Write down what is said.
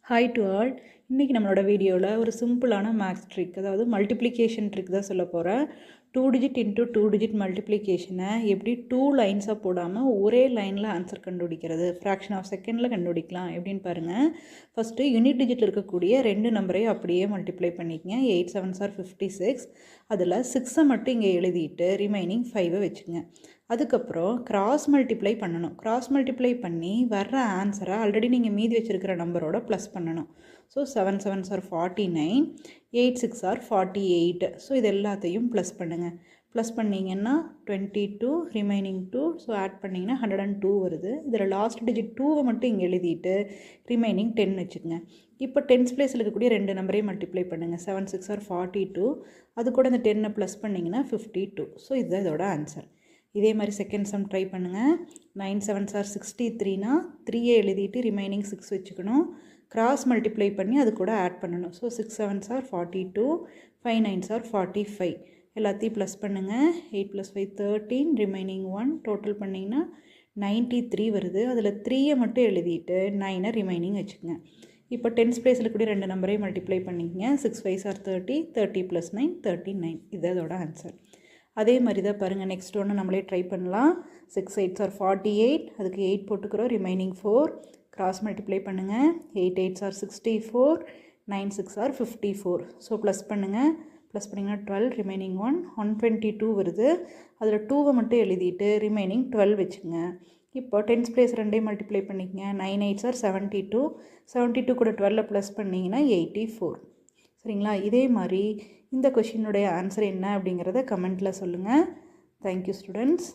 Hi to all. இன்றைக்கி நம்மளோட வீடியோவில் ஒரு சிம்பிளான மேக்ஸ் ட்ரிக், அதாவது மல்டிப்ளிகேஷன் ட்ரிக் தான் சொல்ல போகிறேன். 2 டிஜிட் இன்ட்டு 2 டிஜிட் மல்டிப்ளிகேஷனை எப்படி 2 லைன்ஸாக போடாமல் ஒரே லைனில் ஆன்சர் கண்டுபிடிக்கிறது, ஃப்ராக்ஷன் ஆஃப் செகண்டில் கண்டுபிடிக்கலாம் எப்படின்னு பாருங்கள். ஃபஸ்ட்டு யூனிட் டிஜிட்டில் இருக்கக்கூடிய 2 நம்பரையும் அப்படியே மல்டிப்ளை பண்ணிக்கங்க. 8 7s are 56. அதில் 6 மட்டும் இங்கே எழுதிட்டு ரிமைனிங் 5 வச்சுங்க. அதுக்கப்புறம் கிராஸ் மல்டிப்ளை பண்ணணும். கிராஸ் மல்டிப்ளை பண்ணி வர்ற ஆன்சரை ஆல்ரெடி நீங்கள் மீதி வச்சுருக்கிற நம்பரோட ப்ளஸ் பண்ணணும். So 7 7s are 49, 8 6 are 48. So இது எல்லாத்தையும் ப்ளஸ் பண்ணுங்கள். ப்ளஸ் பண்ணிங்கன்னா 22, ரிமைனிங் 2. ஸோ ஆட் பண்ணிங்கன்னா 102 வருது. இதில் லாஸ்ட் டிஜிட் 2வை மட்டும் இங்கே எழுதிட்டு ரிமைனிங் 10 வச்சுக்கோங்க. இப்போ டென்ஸ் பிளேஸில் இருக்கக்கூடிய 2 நம்பரையும் மல்டிப்ளை பண்ணுங்கள். 7 6 are 42. அது கூட இந்த 10 ப்ளஸ் பண்ணிங்கன்னா 52. ஸோ இதுதான் இதோட ஆன்சர். இதே மாதிரி செகண்ட் சம் ட்ரை பண்ணுங்கள். 9 7s are 63னா 3 எழுதிட்டு ரிமைனிங் 6 வச்சுக்கணும். கிராஸ் மல்டிப்ளை பண்ணி அது கூட ஆட் பண்ணணும். So 6 7s are 42, 5 9s are 45. எல்லாத்தையும் ப்ளஸ் பண்ணுங்கள். 8 + 5 13, ரிமைனிங் 1. டோட்டல் பண்ணிங்கன்னா 93 வருது. அதில் 3யை மட்டும் எழுதிட்டு 9 ரிமைனிங் வச்சுக்கோங்க. இப்போ டென்ஸ் பிளேஸில் இருக்கக்கூடிய 2 நம்பரையும் மல்டிப்ளை பண்ணிக்கங்க. 6 5s are 30, 30 + 9 39. இது அதோட ஆன்சர். அதே மாதிரி தான் பாருங்கள், நெக்ஸ்ட் ஒன்று நம்மளே ட்ரை பண்ணலாம். 6 8s are 48, அதுக்கு 8 போட்டுக்கிறோம், ரிமைனிங் 4. கிராஸ் மல்டிப்ளை பண்ணுங்கள். 8 8s are 64, 9 6 are 54. So plus பண்ணுங்கள். ப்ளஸ் பண்ணிங்கன்னா 12, ரிமைனிங் 1. 122 வருது. அதில் 2வை மட்டும் எழுதிட்டு ரிமைனிங் 12 வச்சுங்க. இப்போ டென்ஸ் பிளேஸ் 2ஐயும் மல்டிப்ளை பண்ணிக்கங்க. 9 8s are 72, 72 கூட 12 ப்ளஸ் பண்ணிங்கன்னா 84. சரிங்களா? இதே மாதிரி இந்த கொஷினுடைய ஆன்சர் என்ன அப்படிங்கிறத கமெண்ட்டில் சொல்லுங்கள். Thank you students.